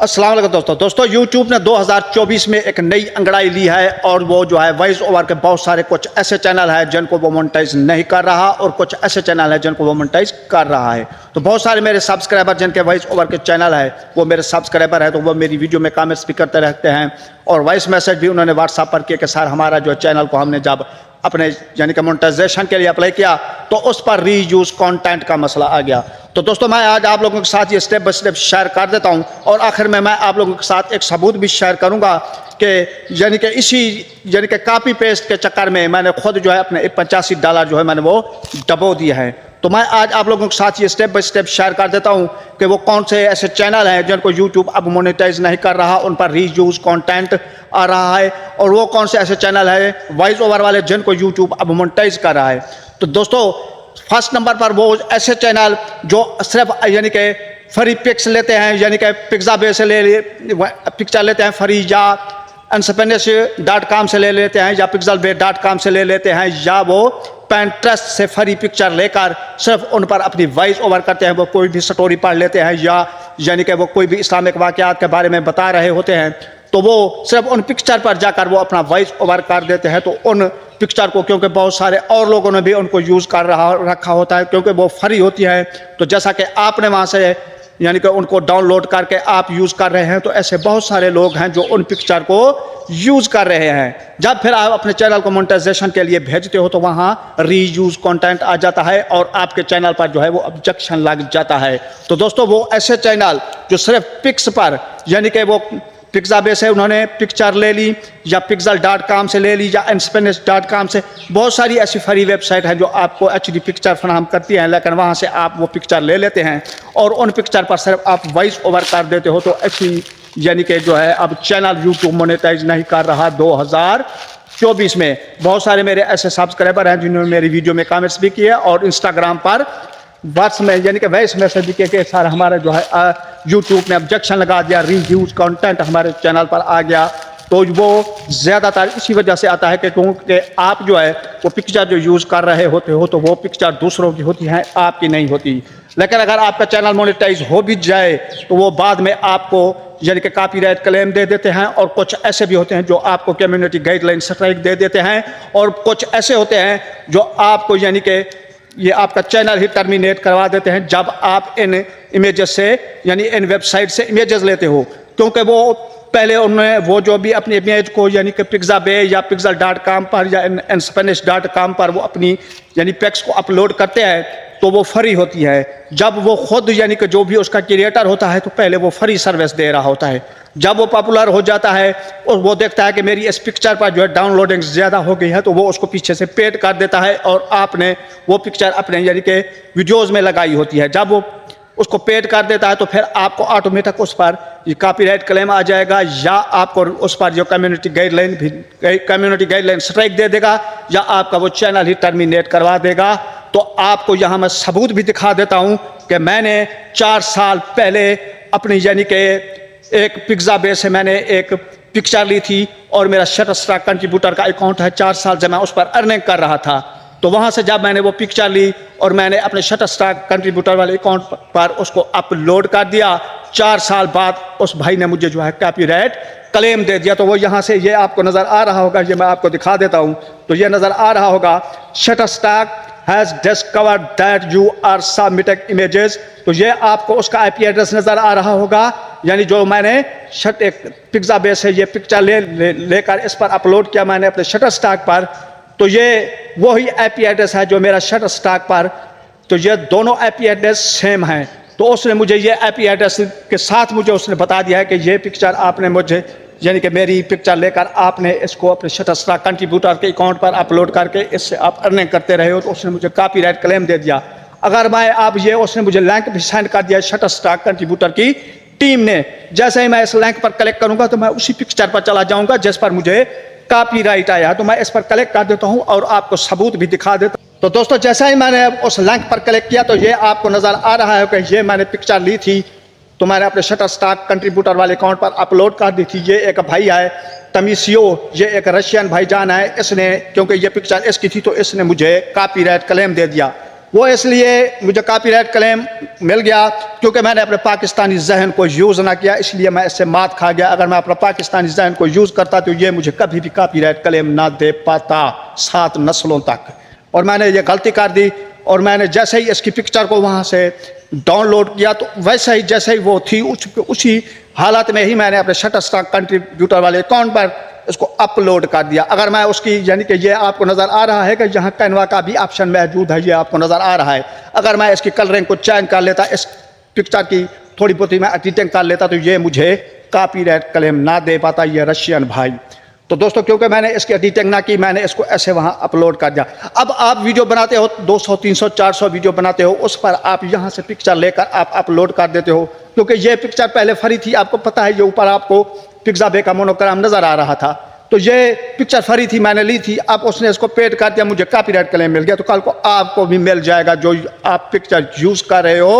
अस्सलाम वालेकुम दोस्तों YouTube ने 2024 में एक नई अंगड़ाई ली है और वो जो है वॉइस ओवर के बहुत सारे कुछ ऐसे चैनल हैं जिनको वो मोनेटाइज नहीं कर रहा और कुछ ऐसे चैनल हैं जिनको वो मोनेटाइज कर रहा है। तो बहुत सारे मेरे सब्सक्राइबर जिनके वॉइस ओवर के चैनल है वो मेरे सब्सक्राइबर है, तो वो मेरी वीडियो में कमेंट्स भी करते रहते हैं और वॉइस मैसेज भी उन्होंने व्हाट्सएप पर किया कि सर हमारा जो चैनल को हमने जब अपने यानी कि मोनेटाइजेशन के लिए अप्लाई किया तो उस पर रीयूज कंटेंट का मसला आ गया। तो दोस्तों मैं आज आप लोगों के साथ ये स्टेप बाय स्टेप शेयर कर देता हूं और आखिर में मैं आप लोगों के साथ एक सबूत भी शेयर करूंगा कि यानी कि इसी यानी कि कॉपी पेस्ट के चक्कर में मैंने खुद जो है अपने $85 जो है मैंने वो डबो दिया है। तो मैं आज आप लोगों के साथ ये स्टेप बाय स्टेप शेयर कर देता हूं कि वो कौन से ऐसे चैनल हैं जिनको YouTube अब मोनेटाइज नहीं कर रहा, उन पर रीयूज कंटेंट आ रहा है, और वो कौन से ऐसे चैनल हैं वॉइस ओवर वाले जिनको YouTube अब मोनेटाइज कर रहा है। तो दोस्तों फर्स्ट नंबर पर वो ऐसे चैनल जो सिर्फ यानी कि फ्री पिक्स लेते हैं, यानी कि पिक्साबे से पिक्चर लेते हैं फ्री, या Unsplash.com से ले लेते हैं, या pixelbay.com से ले लेते हैं, या वो Pinterest से फ्री पिक्चर लेकर सिर्फ उन पर अपनी वॉइस ओवर करते हैं। वो कोई भी स्टोरी पढ़ लेते हैं या यानी कि वो कोई भी इस्लामिक वाक़यात के बारे में बता रहे होते हैं तो वो सिर्फ उन पिक्चर पर जाकर वो अपना वॉइस ओवर कर देते हैं। तो उन पिक्चर को क्योंकि बहुत सारे और लोगों ने भी उनको यूज़ कर रखा होता है क्योंकि वो फ्री होती है, तो जैसा कि आपने वहाँ से यानी कि उनको डाउनलोड करके आप यूज़ कर रहे हैं, तो ऐसे बहुत सारे लोग हैं जो उन पिक्चर को यूज़ कर रहे हैं। जब फिर आप अपने चैनल को मोनेटाइजेशन के लिए भेजते हो तो वहाँ रीयूज कंटेंट आ जाता है और आपके चैनल पर जो है वो ऑब्जेक्शन लग जाता है। तो दोस्तों वो ऐसे चैनल जो सिर्फ पिक्स पर यानी कि वो पिक्साबे से उन्होंने पिक्चर ले ली या pixel.com से ले ली या Unsplash.com से, बहुत सारी ऐसी फ्री वेबसाइट है जो आपको HD पिक्चर फराहम करती हैं, लेकिन वहाँ से आप वो पिक्चर ले लेते हैं और उन पिक्चर पर सिर्फ आप वॉइस ओवर कर देते हो। तो ऐसी यानी कि जो है अब चैनल YouTube मोनेटाइज नहीं कर रहा 2024 में। बहुत सारे मेरे ऐसे सब्सक्राइबर हैं जिन्होंने मेरी वीडियो में कमेंट्स भी किए और इंस्टाग्राम पर व्हाट्स में यानी कि वॉइस मैसेज भी कि सर हमारा जो है YouTube ने ऑब्जेक्शन लगा दिया, रीयूज कंटेंट हमारे चैनल पर आ गया। तो वो ज़्यादातर इसी वजह से आता है कि क्योंकि आप जो है वो पिक्चर जो यूज़ कर रहे होते हो तो वो पिक्चर दूसरों की होती हैं, आपकी नहीं होती। लेकिन अगर आपका चैनल मोनेटाइज हो भी जाए तो वो बाद में आपको यानी कि कॉपीराइट क्लेम दे देते हैं, और कुछ ऐसे भी होते हैं जो आपको कम्युनिटी गाइडलाइन स्ट्राइक दे देते हैं, और कुछ ऐसे होते हैं जो आपको यानी कि ये आपका चैनल ही टर्मिनेट करवा देते हैं जब आप इन इमेजेस से यानी इन वेबसाइट से इमेजेस लेते हो, क्योंकि वो पहले उन्होंने वो जो भी अपनी इमेज को यानी कि पिक्साबे या pixel.com पर या Unsplash.com पर वो अपनी यानी पिक्स को अपलोड करते हैं तो वो फ्री होती है। जब वो खुद यानी कि जो भी उसका क्रिएटर होता है तो पहले वो फ्री सर्विस दे रहा होता है, जब वो पॉपुलर हो जाता है और वो देखता है कि मेरी इस पिक्चर पर जो है डाउनलोडिंग ज़्यादा हो गई है तो वो उसको पीछे से पेड कर देता है और आपने वो पिक्चर अपने यानी कि वीडियोज़ में लगाई होती है। जब वो उसको पेड कर देता है तो फिर आपको ऑटोमेटिक उस पर ये कॉपीराइट क्लेम आ जाएगा, या आपको उस पर जो कम्युनिटी गाइडलाइन स्ट्राइक दे देगा, या आपका वो चैनल ही टर्मिनेट करवा देगा। तो आपको यहाँ मैं सबूत भी दिखा देता हूँ कि मैंने 4 साल पहले अपनी यानी कि एक पिक्साबे से मैंने एक पिक्चर ली थी और मेरा शटरस्टॉक कंट्रीब्यूटर का अकाउंट है, 4 साल से मैं उस पर अर्निंग कर रहा था। तो वहाँ से जब मैंने वो पिक्चर ली और मैंने अपने शटरस्टॉक कंट्रीब्यूटर वाले अकाउंट पर उसको अपलोड कर दिया, 4 साल बाद उस भाई ने मुझे जो है कॉपीराइट क्लेम दे दिया। तो वो यहाँ से ये आपको नज़र आ रहा होगा, ये मैं आपको दिखा देता हूँ, तो ये नज़र आ रहा होगा Shutterstock has discovered that you are submitting images। तो ये आपको उसका IP एड्रेस नज़र आ रहा होगा, यानी जो मैंने पिक्साबे से ये पिक्चर लेकर इस पर अपलोड किया मैंने अपने शटरस्टॉक पर, तो ये वही IP एड्रेस है जो मेरा शटरस्टॉक पर, तो ये दोनों IP एड्रेस सेम हैं। तो उसने मुझे ये IP एड्रेस के साथ मुझे उसने बता दिया है कि ये पिक्चर आपने मुझे यानी कि मेरी पिक्चर लेकर आपने इसको अपने शटरस्टॉक कंट्रीब्यूटर के अकाउंट पर अपलोड करके इससे आप अर्निंग करते रहे हो, तो उसने मुझे कॉपीराइट क्लेम दे दिया। अगर मैं आप ये उसने मुझे लिंक भी सेंड कर दिया शटरस्टॉक कंट्रीब्यूटर की टीम ने, जैसे ही मैं इस लिंक पर क्लिक करूंगा तो मैं उसी पिक्चर पर चला जाऊंगा जिस पर मुझे कॉपीराइट आया, तो मैं इस पर क्लिक कर देता हूँ और आपको सबूत भी दिखा देता हूँ। तो दोस्तों जैसा ही मैंने उस लिंक पर क्लिक किया तो ये आपको नज़र आ रहा है कि ये मैंने पिक्चर ली थी तो मैंने अपने शटरस्टॉक कंट्रीब्यूटर वाले अकाउंट पर अपलोड कर दी थी। ये एक भाई है तमीसियो, ये एक रशियन भाईजान है, इसने क्योंकि ये पिक्चर इसकी थी तो इसने मुझे कॉपीराइट क्लेम दे दिया। वो इसलिए मुझे कॉपीराइट क्लेम मिल गया क्योंकि मैंने अपने पाकिस्तानी जहन को यूज़ ना किया, इसलिए मैं इससे मात खा गया। अगर मैं अपना पाकिस्तानी जहन को यूज़ करता तो ये मुझे कभी भी कॉपीराइट क्लेम ना दे पाता 7 नस्लों तक। और मैंने ये गलती कर दी, और मैंने जैसे ही इसकी पिक्चर को वहाँ से डाउनलोड किया तो वैसे ही जैसे ही वो थी उसी हालत में ही मैंने अपने शटरस्टॉक कंट्रीब्यूटर वाले अकाउंट पर इसको अपलोड कर दिया। अगर मैं उसकी यानी कि ये आपको नज़र आ रहा है कि यहाँ कैनवा का भी ऑप्शन मौजूद है, ये आपको नज़र आ रहा है। अगर मैं इसकी कलरिंग को चेंज कर लेता, इस पिक्चर की थोड़ी बहुत ही मैं एडिटिंग कर लेता, तो ये मुझे कॉपीराइट क्लेम ना दे पाता ये रशियन भाई। तो दोस्तों क्योंकि मैंने इसकी एडिटिंग ना की, मैंने इसको ऐसे वहाँ अपलोड कर दिया। अब आप वीडियो बनाते हो 200 300 400 वीडियो बनाते हो, उस पर आप यहाँ से पिक्चर लेकर आप अपलोड कर देते हो, क्योंकि ये पिक्चर पहले फ्री थी। आपको पता है ये ऊपर आपको पिक्साबे का मोनोग्राम नजर आ रहा था, तो ये पिक्चर फ्री थी, मैंने ली थी। अब उसने इसको पेड कर दिया, मुझे कॉपीराइट क्लेम मिल गया। तो कल को आपको भी मिल जाएगा जो आप पिक्चर यूज कर रहे हो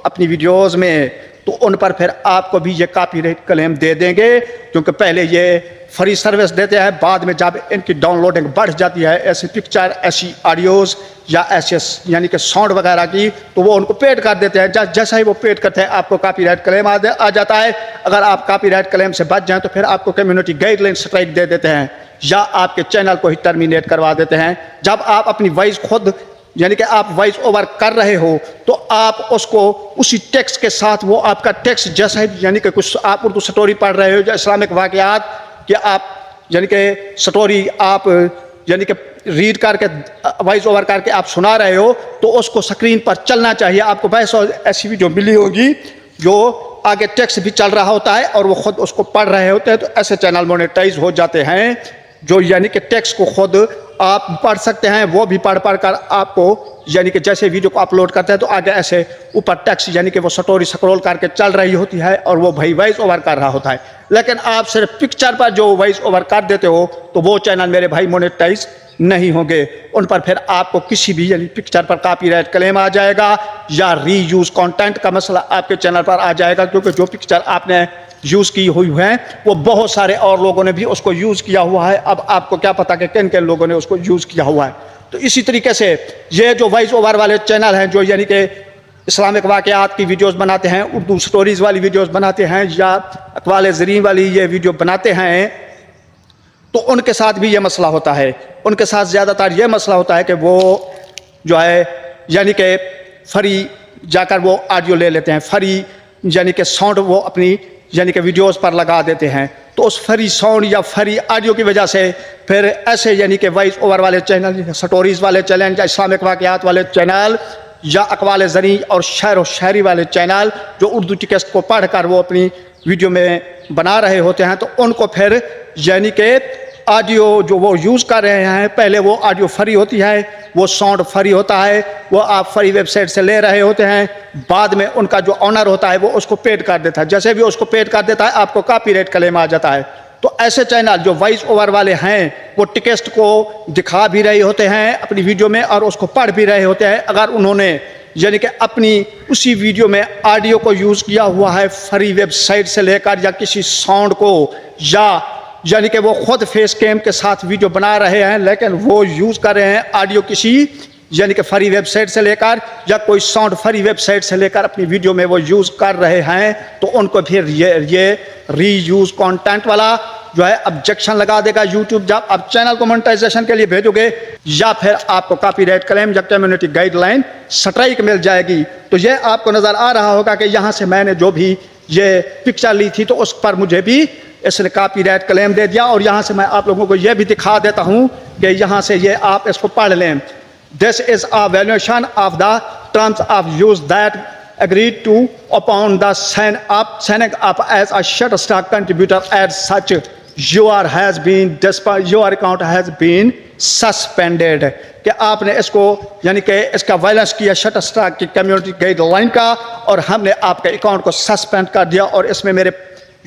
अपनी वीडियोस में, तो उन पर फिर आपको भी ये कॉपीराइट क्लेम दे देंगे, क्योंकि पहले ये फ्री सर्विस देते हैं, बाद में जब इनकी डाउनलोडिंग बढ़ जाती है ऐसी पिक्चर, ऐसी ऑडियोज़ या ऐसे यानी कि साउंड वगैरह की, तो वो उनको पेड कर देते हैं। जैसा ही वो पेड करते हैं आपको कॉपीराइट क्लेम आ जाता है। अगर आप कॉपीराइट क्लेम से बच जाएं तो फिर आपको कम्युनिटी गाइडलाइन स्ट्राइक दे देते हैं, या आपके चैनल को ही टर्मिनेट करवा देते हैं। जब आप अपनी वॉइस खुद यानी कि आप वॉइस ओवर कर रहे हो तो आप उसको उसी टेक्स्ट के साथ, वो आपका टेक्स्ट जैसा ही यानी कि कुछ आप उर्दू स्टोरी पढ़ रहे हो या इस्लामिक वाक़यात, कि आप यानी कि स्टोरी आप यानी कि रीड करके वॉइस ओवर करके आप सुना रहे हो, तो उसको स्क्रीन पर चलना चाहिए। आपको वैसे ऐसी वीडियो मिली होगी जो आगे टेक्स्ट भी चल रहा होता है और वो खुद उसको पढ़ रहे होते हैं, तो ऐसे चैनल मोनेटाइज हो जाते हैं जो यानी कि टेक्स्ट को खुद आप पढ़ सकते हैं, वो भी पढ़ कर आपको यानी कि जैसे वीडियो को अपलोड करते हैं तो आगे ऐसे ऊपर टेक्स्ट यानी कि वो स्टोरी स्क्रॉल करके चल रही होती है और वो भाई वॉइस ओवर कर रहा होता है। लेकिन आप सिर्फ पिक्चर पर जो वॉइस ओवर कर देते हो तो वो चैनल मेरे भाई मोनेटाइज नहीं होंगे, उन पर फिर आपको किसी भी यानी पिक्चर पर कॉपीराइट क्लेम आ जाएगा या रीयूज कंटेंट का मसला आपके चैनल पर आ जाएगा, क्योंकि जो पिक्चर आपने यूज़ की हुई है वो बहुत सारे और लोगों ने भी उसको यूज़ किया हुआ है। अब आपको क्या पता कि किन किन लोगों ने उसको यूज़ किया हुआ है। तो इसी तरीके से ये जो वॉइस ओवर वाले चैनल हैं जो यानी कि इस्लामिक वाक़यात की वीडियोस बनाते हैं, उर्दू स्टोरीज़ वाली वीडियोस बनाते हैं या अक़वाल ज़रीन वाली ये वीडियो बनाते हैं, तो उनके साथ भी ये मसला होता है। उनके साथ ज़्यादातर ये मसला होता है कि वो जो है यानी कि फ्री जाकर वो ऑडियो ले लेते हैं, फ्री यानी कि साउंड वो अपनी यानी कि वीडियोस पर लगा देते हैं। तो उस फ्री साउंड या फ्री ऑडियो की वजह से फिर ऐसे यानी कि वॉइस ओवर वाले चैनल, स्टोरीज़ वाले चैनल या इस्लामिक वाक़यात वाले चैनल या अक़वाल ज़रीन और शेर व शायरी वाले चैनल जो उर्दू टेक्स्ट को पढ़ कर वो अपनी वीडियो में बना रहे होते हैं, तो उनको फिर यानी कि ऑडियो जो वो यूज़ कर रहे हैं, पहले वो ऑडियो फ्री होती है, वो साउंड फ्री होता है, वो आप फ्री वेबसाइट से ले रहे होते हैं, बाद में उनका जो ऑनर होता है वो उसको पेड कर देता है। जैसे भी उसको पेड कर देता है आपको कॉपीराइट क्लेम आ जाता है। तो ऐसे चैनल जो वॉइस ओवर वाले हैं वो टेक्स्ट को दिखा भी रहे होते हैं अपनी वीडियो में और उसको पढ़ भी रहे होते हैं। अगर उन्होंने यानी कि अपनी उसी वीडियो में ऑडियो को यूज़ किया हुआ है फ्री वेबसाइट से लेकर या किसी साउंड को, या यानी कि वो खुद फेस कैम के साथ वीडियो बना रहे हैं लेकिन वो यूज़ कर रहे हैं ऑडियो किसी यानी कि फ्री वेबसाइट से लेकर या कोई साउंड फ्री वेबसाइट से लेकर अपनी वीडियो में वो यूज़ कर रहे हैं, तो उनको फिर ये रीयूज़ कंटेंट वाला जो है ऑब्जेक्शन लगा देगा यूट्यूब। जब आप चैनल को मोनेटाइजेशन के लिए भेजोगे या फिर आपको कॉपीराइट क्लेम या कम्युनिटी गाइडलाइन स्ट्राइक मिल जाएगी। तो ये आपको नज़र आ रहा होगा कि यहाँ से मैंने जो भी ये पिक्चर ली थी तो उस पर मुझे भी इसने कॉपीराइट क्लेम दे दिया। और यहाँ से मैं आप लोगों को ये भी दिखा देता हूँ कि यहाँ से ये आप इसको पढ़ लें। This is a valuation of the terms of use that agreed to upon the signing up as a Shutterstock contributor as such your account has been suspended। कि आपने इसको यानी कि इसका वायलेंस किया Shutterstock की कम्युनिटी गाइडलाइन का और हमने आपके अकाउंट को सस्पेंड कर दिया। और इसमें मेरे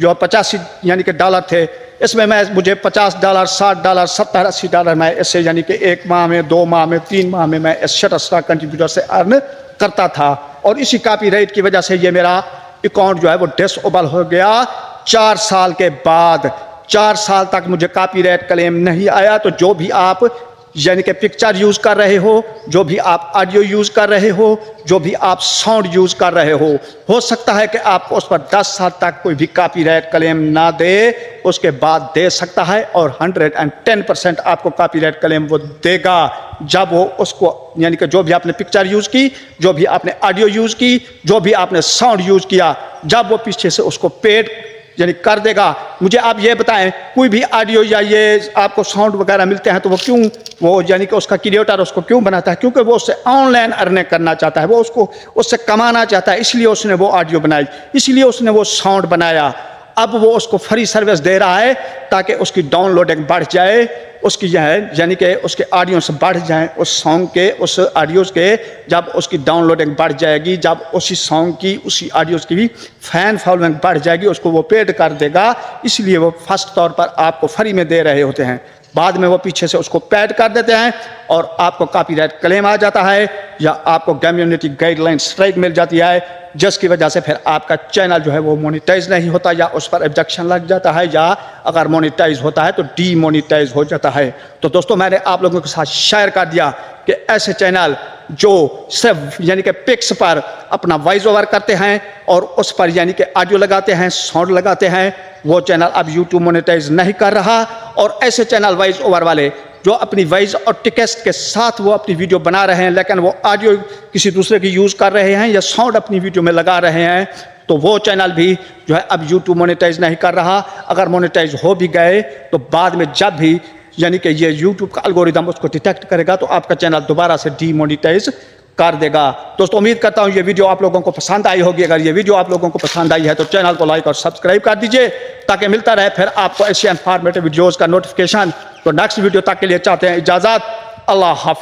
जो 85 यानी कि डॉलर थे, इसमें मुझे $50, $60, $70, $80 मैं इससे यानी कि 1 माह में, 2 माह में, 3 माह में मैं इस Shutterstock कंट्रीब्यूटर से अर्न करता था। और इसी कॉपीराइट की वजह से ये मेरा अकाउंट जो है वो डिसेबल हो गया 4 साल के बाद। 4 साल तक मुझे कॉपीराइट क्लेम नहीं आया। तो जो भी आप यानी कि पिक्चर यूज़ कर रहे हो, जो भी आप ऑडियो यूज़ कर रहे हो, जो भी आप साउंड यूज़ कर रहे हो सकता है कि आपको उस पर 10 साल तक कोई भी कॉपीराइट क्लेम ना दे, उसके बाद दे सकता है। और 110% आपको कॉपीराइट क्लेम वो देगा जब वो उसको, यानी कि जो भी आपने पिक्चर यूज़ की, जो भी आपने ऑडियो यूज़ की, जो भी आपने साउंड यूज़ किया, जब वो पीछे से उसको पेड यानी कर देगा। मुझे आप ये बताएं, कोई भी ऑडियो या ये आपको साउंड वगैरह मिलते हैं तो वो क्यों, वो यानी कि उसका क्रिएटर उसको क्यों बनाता है? क्योंकि वो उससे ऑनलाइन अर्निंग करना चाहता है, वो उसको उससे कमाना चाहता है, इसलिए उसने वो ऑडियो बनाई, इसलिए उसने वो साउंड बनाया। अब वो उसको फ्री सर्विस दे रहा है ताकि उसकी डाउनलोडिंग बढ़ जाए, उसकी जो है यानी कि उसके ऑडियंस बढ़ जाएं, उस सॉन्ग के, उस ऑडियोज़ के। जब उसकी डाउनलोडिंग बढ़ जाएगी, जब उसी सॉन्ग की, उसी ऑडियोज़ की भी फैन फॉलोइंग बढ़ जाएगी, उसको वो पेड कर देगा। इसलिए वो फर्स्ट तौर पर आपको फ्री में दे रहे होते हैं, बाद में वो पीछे से उसको पेड कर देते हैं और आपको कॉपीराइट क्लेम आ जाता है या आपको कम्युनिटी गाइडलाइन स्ट्राइक मिल जाती है, जिसकी वजह से फिर आपका चैनल जो है वो मोनेटाइज नहीं होता या उस पर ऑब्जेक्शन लग जाता है, या अगर मोनेटाइज होता है तो डीमोनेटाइज हो जाता है। तो दोस्तों, मैंने आप लोगों के साथ शेयर कर दिया कि ऐसे चैनल जो सिर्फ यानी कि पिक्स पर अपना वॉइस ओवर करते हैं और उस पर यानी कि ऑडियो लगाते हैं, साउंड लगाते हैं, वो चैनल अब यूट्यूब मोनेटाइज नहीं कर रहा। और ऐसे चैनल वॉइस ओवर वाले जो अपनी वॉइस और टेक्स्ट के साथ वो अपनी वीडियो बना रहे हैं, लेकिन वो ऑडियो किसी दूसरे की यूज़ कर रहे हैं या साउंड अपनी वीडियो में लगा रहे हैं, तो वो चैनल भी जो है अब यूट्यूब मोनेटाइज नहीं कर रहा। अगर मोनेटाइज हो भी गए तो बाद में जब भी यानी कि ये यूट्यूब का एल्गोरिदम उसको डिटेक्ट करेगा तो आपका चैनल दोबारा से डीमोनेटाइज कर देगा। दोस्तों, उम्मीद करता हूँ ये वीडियो आप लोगों को पसंद आई होगी। अगर ये वीडियो आप लोगों को पसंद आई है तो चैनल को लाइक और सब्सक्राइब कर दीजिए ताकि मिलता रहे फिर आपको ऐसी इंफॉर्मेटिव वीडियोज़ का नोटिफिकेशन। तो नेक्स्ट वीडियो तक के लिए चाहते हैं इजाज़त। अल्लाह हाफ़िज़।